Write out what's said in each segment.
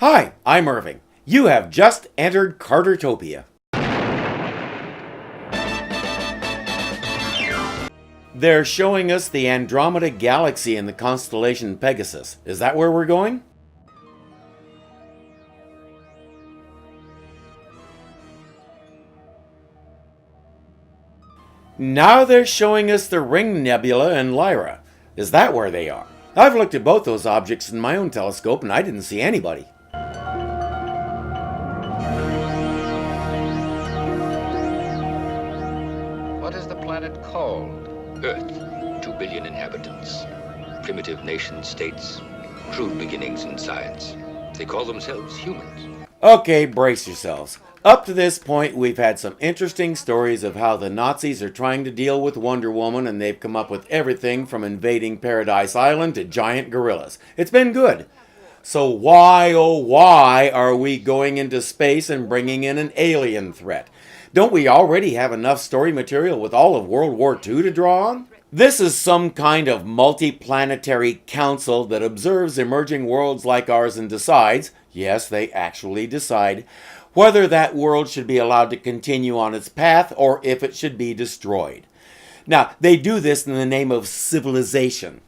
Hi, I'm Irving. You have just entered Cartertopia. They're showing us the Andromeda Galaxy in the constellation Pegasus. Is that where we're going? Now they're showing us the Ring Nebula and Lyra. Is that where they are? I've looked at both those objects in my own telescope and I didn't see anybody. What is the planet called? Earth, 2 billion inhabitants. Primitive nation states, crude beginnings in science. They call themselves humans. Okay, brace yourselves. Up to this point, we've had some interesting stories of how the Nazis are trying to deal with Wonder Woman, and they've come up with everything from invading Paradise Island to giant gorillas. It's been good. So why, oh why, are we going into space and bringing in an alien threat? Don't we already have enough story material with all of World War II to draw on? This is some kind of multi-planetary council that observes emerging worlds like ours and decides, yes, they actually decide, whether that world should be allowed to continue on its path or if it should be destroyed. Now, they do this in the name of civilization.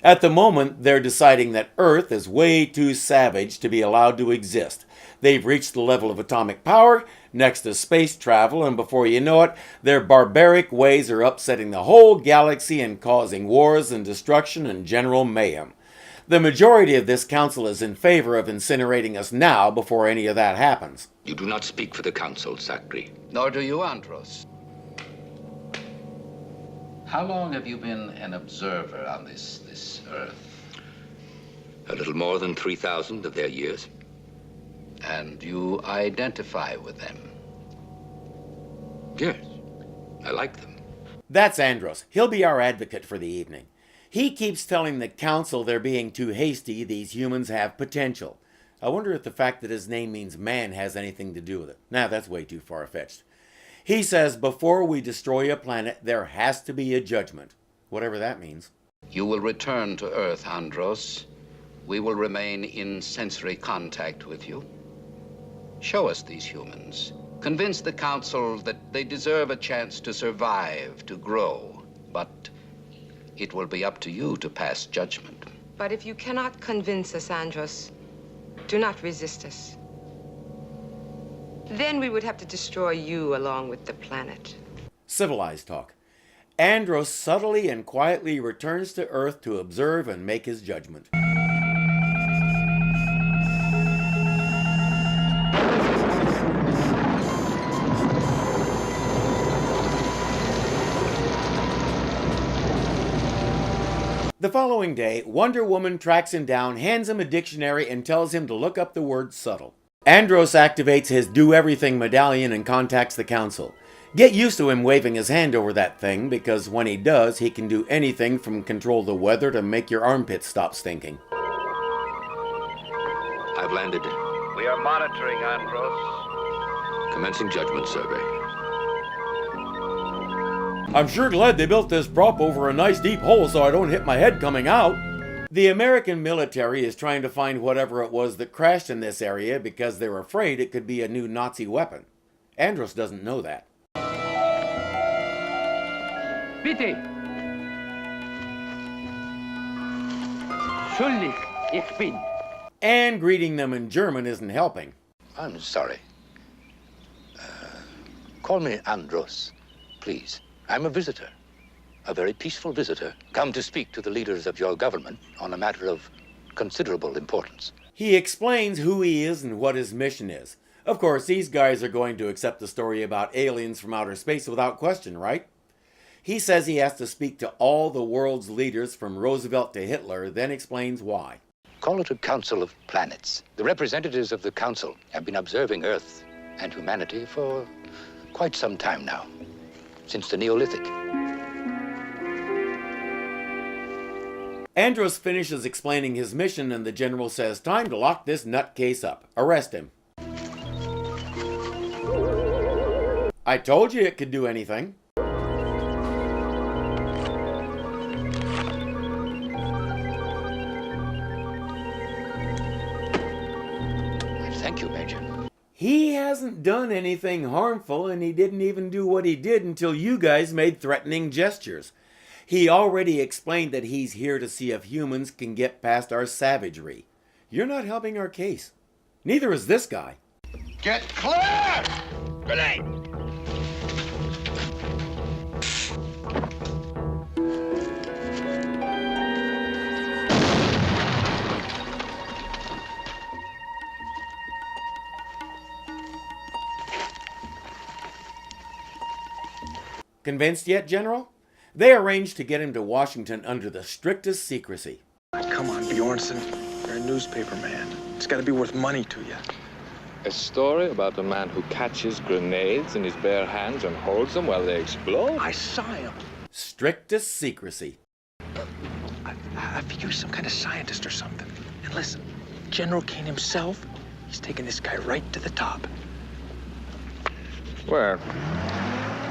At the moment, they're deciding that Earth is way too savage to be allowed to exist. They've reached the level of atomic power, next to space travel, and before you know it, their barbaric ways are upsetting the whole galaxy and causing wars and destruction and general mayhem. The majority of this council is in favor of incinerating us now before any of that happens. You do not speak for the council, Sakri. Nor do you, Andros. How long have you been an observer on this Earth? A little more than 3,000 of their years. And you identify with them? Yes, I like them. That's Andros. He'll be our advocate for the evening. He keeps telling the council they're being too hasty, these humans have potential. I wonder if the fact that his name means man has anything to do with it. Nah, that's way too far-fetched. He says before we destroy a planet, there has to be a judgment. Whatever that means. You will return to Earth, Andros. We will remain in sensory contact with you. Show us these humans. Convince the council that they deserve a chance to survive, to grow. But it will be up to you to pass judgment. But if you cannot convince us, Andros, do not resist us. Then we would have to destroy you along with the planet. Civilized talk. Andros subtly and quietly returns to Earth to observe and make his judgment. The following day, Wonder Woman tracks him down, hands him a dictionary, and tells him to look up the word subtle. Andros activates his do-everything medallion and contacts the council. Get used to him waving his hand over that thing, because when he does, he can do anything from control the weather to make your armpits stop stinking. I've landed. We are monitoring, Andros. Commencing judgment survey. I'm sure glad they built this prop over a nice deep hole so I don't hit my head coming out. The American military is trying to find whatever it was that crashed in this area because they're afraid it could be a new Nazi weapon. Andros doesn't know that. Bitte. Schuldig, ich bin. And greeting them in German isn't helping. I'm sorry. Call me Andros, please. I'm a visitor. A very peaceful visitor, come to speak to the leaders of your government on a matter of considerable importance. He explains who he is and what his mission is. Of course, these guys are going to accept the story about aliens from outer space without question, right? He says he has to speak to all the world's leaders from Roosevelt to Hitler, then explains why. Call it a council of planets. The representatives of the council have been observing Earth and humanity for quite some time now, since the Neolithic. Andros finishes explaining his mission and the general says, time to lock this nutcase up. Arrest him. I told you it could do anything. Thank you, Major. He hasn't done anything harmful, and he didn't even do what he did until you guys made threatening gestures. He already explained that he's here to see if humans can get past our savagery. You're not helping our case. Neither is this guy. Get clear! Grenade! Convinced yet, General? They arranged to get him to Washington under the strictest secrecy. Come on, Bjornson. You're a newspaper man. It's got to be worth money to you. A story about a man who catches grenades in his bare hands and holds them while they explode? I saw him. Strictest secrecy. I figure he's some kind of scientist or something. And listen, General Kane himself, he's taking this guy right to the top. Well,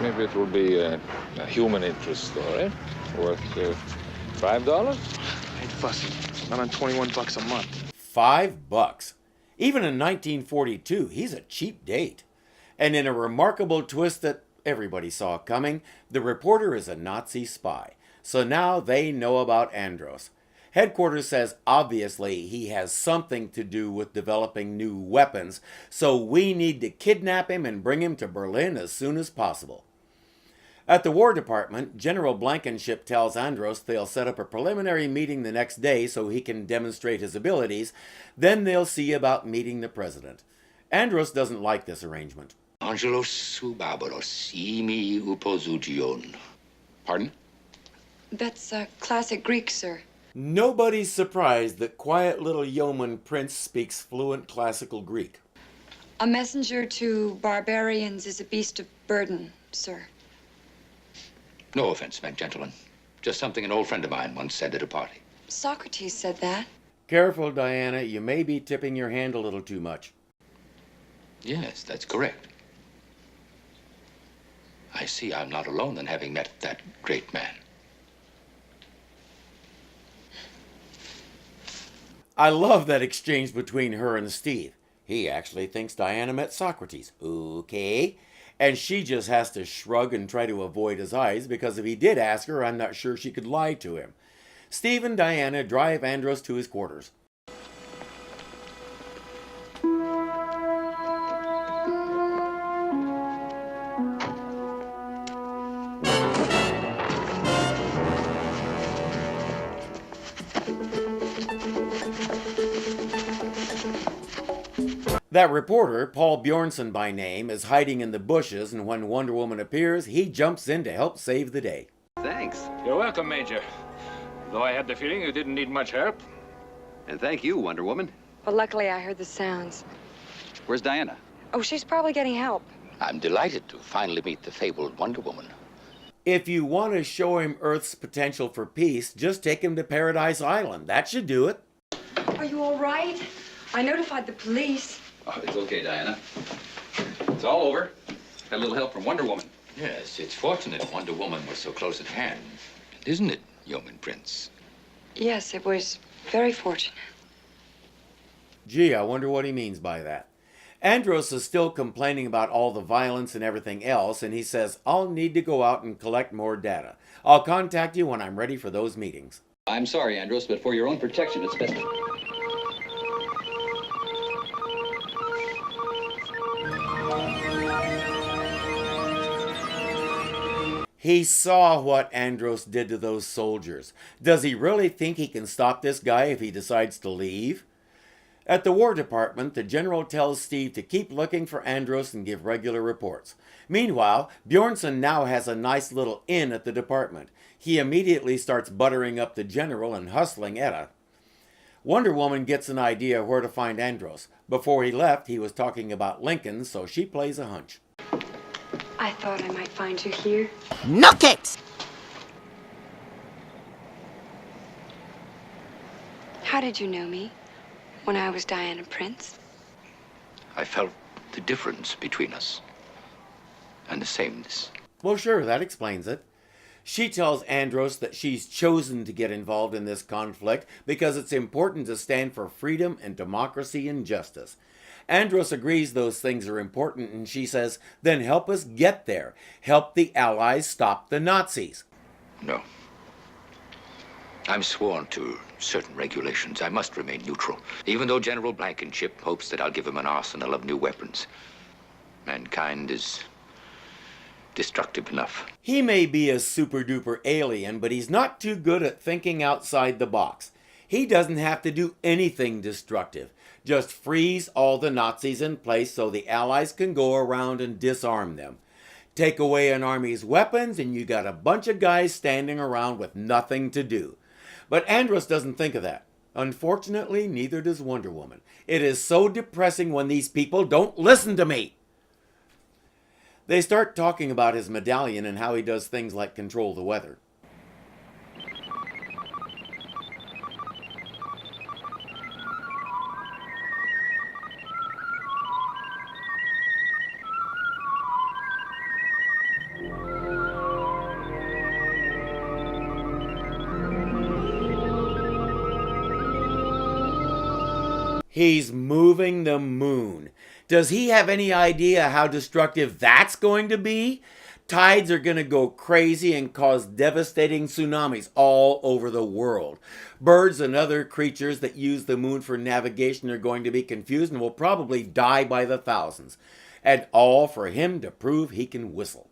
maybe it will be a human interest story worth $5. Ain't fussy. Not on $21 a month. $5. Even in 1942, he's a cheap date. And in a remarkable twist that everybody saw coming, the reporter is a Nazi spy. So now they know about Andros. Headquarters says obviously he has something to do with developing new weapons, so we need to kidnap him and bring him to Berlin as soon as possible. At the War Department, General Blankenship tells Andros they'll set up a preliminary meeting the next day so he can demonstrate his abilities. Then they'll see about meeting the president. Andros doesn't like this arrangement. Angelos sou barbaros, imi uposugion. Pardon? That's classic Greek, sir. Nobody's surprised that quiet little yeoman Prince speaks fluent classical Greek. A messenger to barbarians is a beast of burden, sir. No offense meant, gentlemen. Just something an old friend of mine once said at a party. Socrates said that. Careful, Diana. You may be tipping your hand a little too much. Yes, that's correct. I see I'm not alone in having met that great man. I love that exchange between her and Steve. He actually thinks Diana met Socrates. Okay. And she just has to shrug and try to avoid his eyes because if he did ask her, I'm not sure she could lie to him. Steve and Diana drive Andros to his quarters. That reporter, Paul Bjornson by name, is hiding in the bushes, and when Wonder Woman appears, he jumps in to help save the day. Thanks. You're welcome, Major. Though I had the feeling you didn't need much help. And thank you, Wonder Woman. But luckily I heard the sounds. Where's Diana? Oh, she's probably getting help. I'm delighted to finally meet the fabled Wonder Woman. If you want to show him Earth's potential for peace, just take him to Paradise Island. That should do it. Are you all right? I notified the police. Oh, it's okay, Diana. It's all over. Got a little help from Wonder Woman. Yes, it's fortunate Wonder Woman was so close at hand. Isn't it, Yeoman Prince? Yes, it was very fortunate. Gee, I wonder what he means by that. Andros is still complaining about all the violence and everything else, and he says, I'll need to go out and collect more data. I'll contact you when I'm ready for those meetings. I'm sorry, Andros, but for your own protection, it's best. He saw what Andros did to those soldiers. Does he really think he can stop this guy if he decides to leave? At the War Department, the general tells Steve to keep looking for Andros and give regular reports. Meanwhile, Bjornson now has a nice little inn at the department. He immediately starts buttering up the general and hustling Etta. Wonder Woman gets an idea where to find Andros. Before he left, he was talking about Lincoln, so she plays a hunch. I thought I might find you here. Knock it! How did you know me? When I was Diana Prince? I felt the difference between us and the sameness. Well, sure, that explains it. She tells Andros that she's chosen to get involved in this conflict because it's important to stand for freedom and democracy and justice. Andros agrees those things are important, and she says, then help us get there. Help the Allies stop the Nazis. No. I'm sworn to certain regulations. I must remain neutral, even though General Blankenship hopes that I'll give him an arsenal of new weapons. Mankind is destructive enough. He may be a super-duper alien, but he's not too good at thinking outside the box. He doesn't have to do anything destructive. Just freeze all the Nazis in place so the Allies can go around and disarm them. Take away an army's weapons and you got a bunch of guys standing around with nothing to do. But Andros doesn't think of that. Unfortunately, neither does Wonder Woman. It is so depressing when these people don't listen to me. They start talking about his medallion and how he does things like control the weather. He's moving the moon. Does he have any idea how destructive that's going to be? Tides are going to go crazy and cause devastating tsunamis all over the world. Birds and other creatures that use the moon for navigation are going to be confused and will probably die by the thousands. And all for him to prove he can whistle.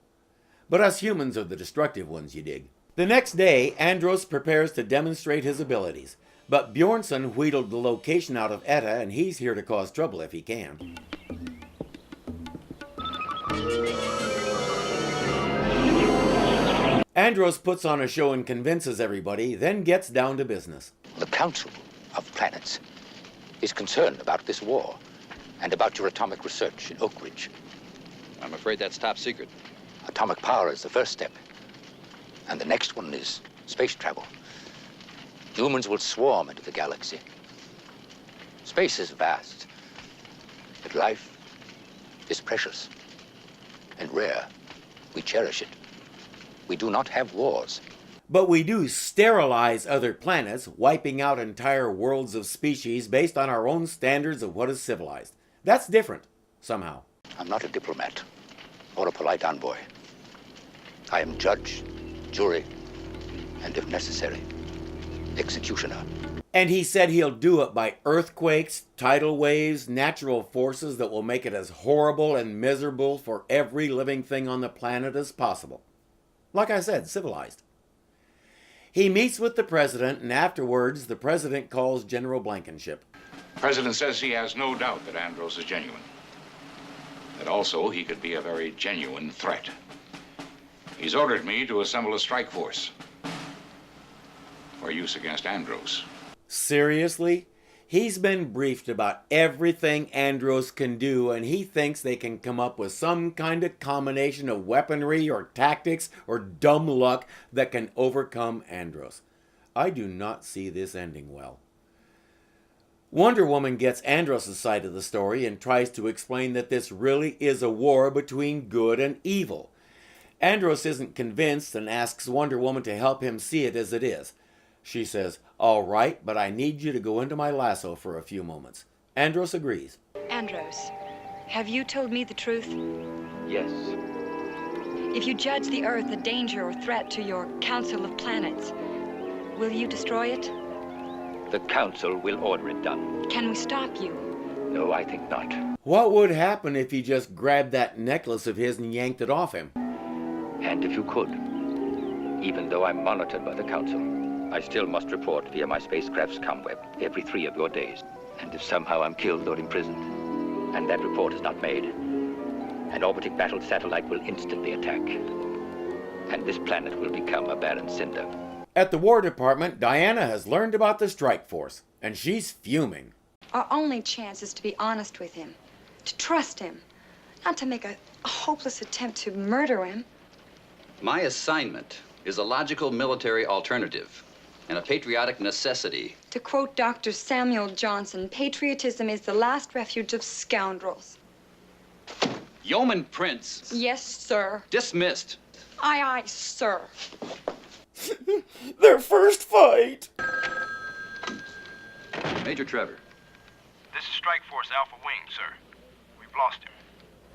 But us humans are the destructive ones, you dig. The next day, Andros prepares to demonstrate his abilities. But Bjornsson wheedled the location out of Etta, and he's here to cause trouble if he can. Andros puts on a show and convinces everybody, then gets down to business. The Council of Planets is concerned about this war and about your atomic research in Oak Ridge. I'm afraid that's top secret. Atomic power is the first step, and the next one is space travel. Humans will swarm into the galaxy. Space is vast, but life is precious and rare. We cherish it. We do not have wars. But we do sterilize other planets, wiping out entire worlds of species based on our own standards of what is civilized. That's different, somehow. I'm not a diplomat or a polite envoy. I am judge, jury, and if necessary, executioner. And he said he'll do it by earthquakes, tidal waves, natural forces that will make it as horrible and miserable for every living thing on the planet as possible. Like I said, civilized. He meets with the president, and afterwards the president calls General Blankenship. The president says he has no doubt that Andros is genuine. That also he could be a very genuine threat. He's ordered me to assemble a strike force for use against Andros. Seriously? He's been briefed about everything Andros can do, and he thinks they can come up with some kind of combination of weaponry or tactics or dumb luck that can overcome Andros. I do not see this ending well. Wonder Woman gets Andros' side of the story and tries to explain that this really is a war between good and evil. Andros isn't convinced and asks Wonder Woman to help him see it as it is. She says, "All right, but I need you to go into my lasso for a few moments." Andros agrees. Andros, have you told me the truth? Yes. If you judge the Earth a danger or threat to your Council of Planets, will you destroy it? The Council will order it done. Can we stop you? No, I think not. What would happen if he just grabbed that necklace of his and yanked it off him? And if you could, even though I'm monitored by the Council, I still must report via my spacecraft's comweb every 3 of your days. And if somehow I'm killed or imprisoned, and that report is not made, an orbiting battle satellite will instantly attack. And this planet will become a barren cinder. At the War Department, Diana has learned about the strike force, and she's fuming. Our only chance is to be honest with him, to trust him, not to make a hopeless attempt to murder him. My assignment is a logical military alternative and a patriotic necessity. To quote Dr. Samuel Johnson, patriotism is the last refuge of scoundrels. Yeoman Prince. Yes, sir. Dismissed. Aye, aye, sir. Their first fight! Major Trevor. This is Strike Force Alpha Wing, sir. We've lost him.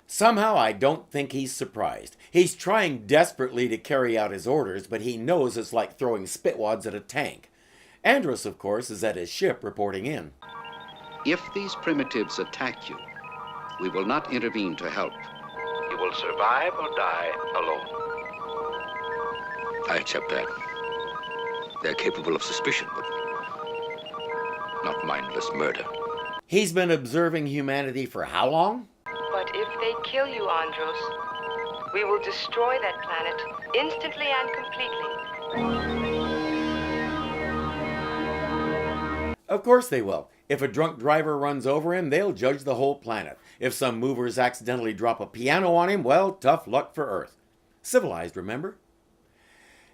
Somehow I don't think he's surprised. He's trying desperately to carry out his orders, but he knows it's like throwing spitwads at a tank. Andros, of course, is at his ship reporting in. If these primitives attack you, we will not intervene to help. You will survive or die alone. I accept that. They're capable of suspicion, but not mindless murder. He's been observing humanity for how long? But if they kill you, Andros, we will destroy that planet instantly and completely. Of course they will. If a drunk driver runs over him, they'll judge the whole planet. If some movers accidentally drop a piano on him, well, tough luck for Earth. Civilized, remember?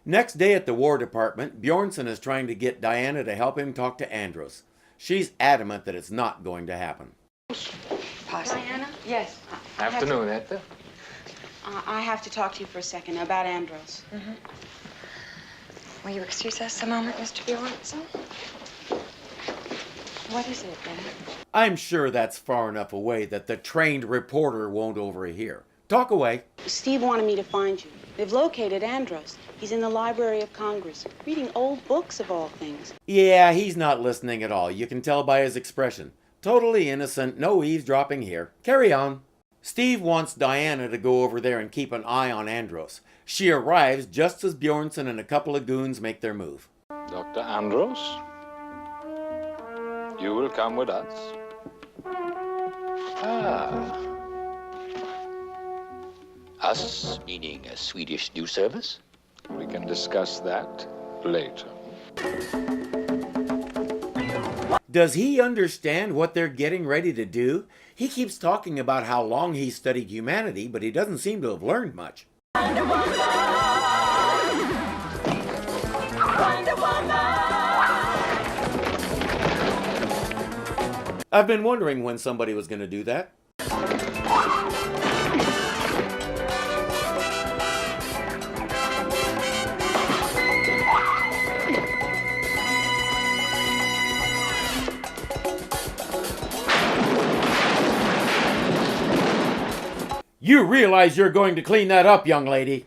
Next day at the War Department, Bjornsson is trying to get Diana to help him talk to Andros. She's adamant that it's not going to happen. Diana? Yes. Afternoon, Etta. I have to talk to you for a second about Andros. Will you excuse us a moment, Mr. Bjornsson? What is it, then? I'm sure that's far enough away that the trained reporter won't overhear. Talk away. Steve wanted me to find you. They've located Andros. He's in the Library of Congress, reading old books of all things. Yeah, he's not listening at all. You can tell by his expression. Totally innocent, no eavesdropping here. Carry on. Steve wants Diana to go over there and keep an eye on Andros. She arrives just as Bjornsson and a couple of goons make their move. Dr. Andros, you will come with us. Us, meaning a Swedish news service? We can discuss that later. Does he understand what they're getting ready to do? He keeps talking about how long he's studied humanity, but he doesn't seem to have learned much. I've been wondering when somebody was going to do that. You realize you're going to clean that up, young lady.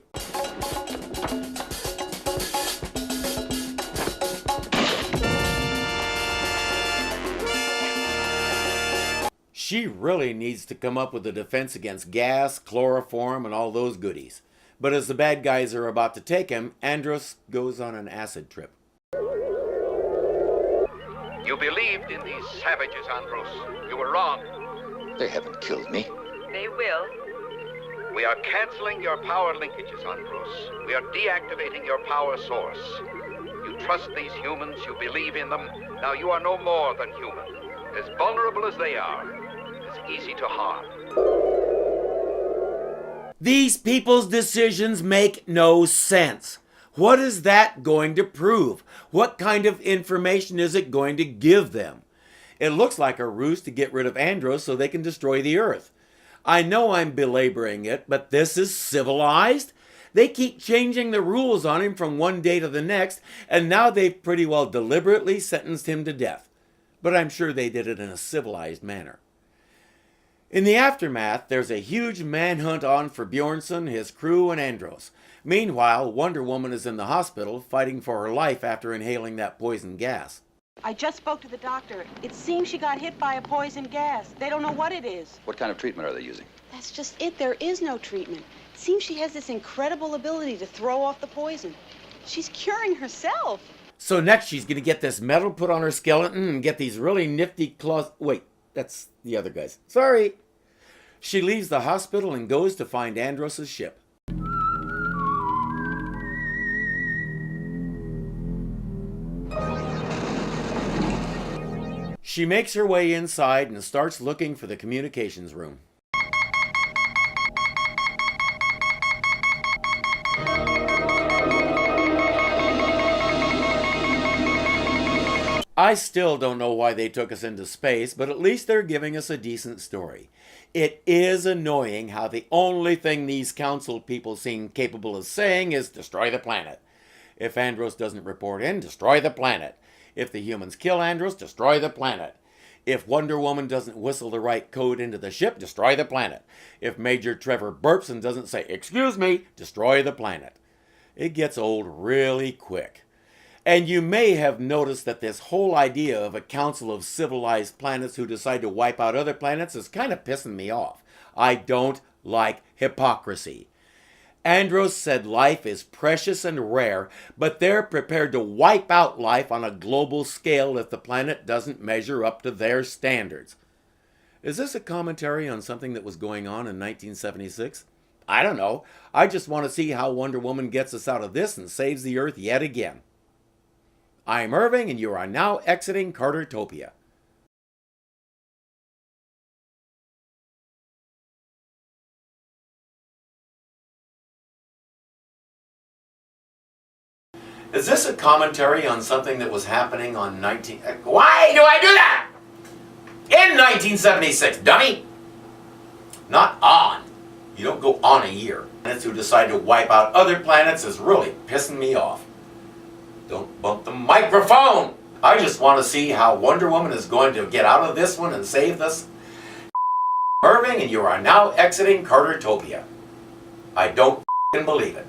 She really needs to come up with a defense against gas, chloroform, and all those goodies. But as the bad guys are about to take him, Andros goes on an acid trip. You believed in these savages, Andros. You were wrong. They haven't killed me. They will. We are canceling your power linkages, Andros. We are deactivating your power source. You trust these humans, you believe in them. Now you are no more than human. As vulnerable as they are, as easy to harm. These people's decisions make no sense. What is that going to prove? What kind of information is it going to give them? It looks like a ruse to get rid of Andros so they can destroy the Earth. I know I'm belaboring it, but this is civilized. They keep changing the rules on him from one day to the next, and now they've pretty well deliberately sentenced him to death. But I'm sure they did it in a civilized manner. In the aftermath, there's a huge manhunt on for Bjornsson, his crew, and Andros. Meanwhile, Wonder Woman is in the hospital fighting for her life after inhaling that poison gas. I just spoke to the doctor. It seems she got hit by a poison gas. They don't know what it is. What kind of treatment are they using? That's just it. There is no treatment. It seems she has this incredible ability to throw off the poison. She's curing herself. So next she's going to get this metal put on her skeleton and get these really nifty claws. Wait, that's the other guys. Sorry. She leaves the hospital and goes to find Andros' ship. She makes her way inside and starts looking for the communications room. I still don't know why they took us into space, but at least they're giving us a decent story. It is annoying how the only thing these council people seem capable of saying is destroy the planet. If Andros doesn't report in, destroy the planet. If the humans kill Andros, destroy the planet. If Wonder Woman doesn't whistle the right code into the ship, destroy the planet. If Major Trevor burps and doesn't say, "Excuse me," destroy the planet. It gets old really quick. And you may have noticed that this whole idea of a council of civilized planets who decide to wipe out other planets is kind of pissing me off. I don't like hypocrisy. Andros said life is precious and rare, but they're prepared to wipe out life on a global scale if the planet doesn't measure up to their standards. Is this a commentary on something that was going on in 1976? I don't know. I just want to see how Wonder Woman gets us out of this and saves the Earth yet again. I'm Irving, and you are now exiting Cartertopia. Is this a commentary on something that was happening on Why do I do that? In 1976, dummy! Not on. You don't go on a year. Planets who decide to wipe out other planets is really pissing me off. Don't bump the microphone! I just want to see how Wonder Woman is going to get out of this one and save this. Irving, and you are now exiting Cartertopia. I don't believe it.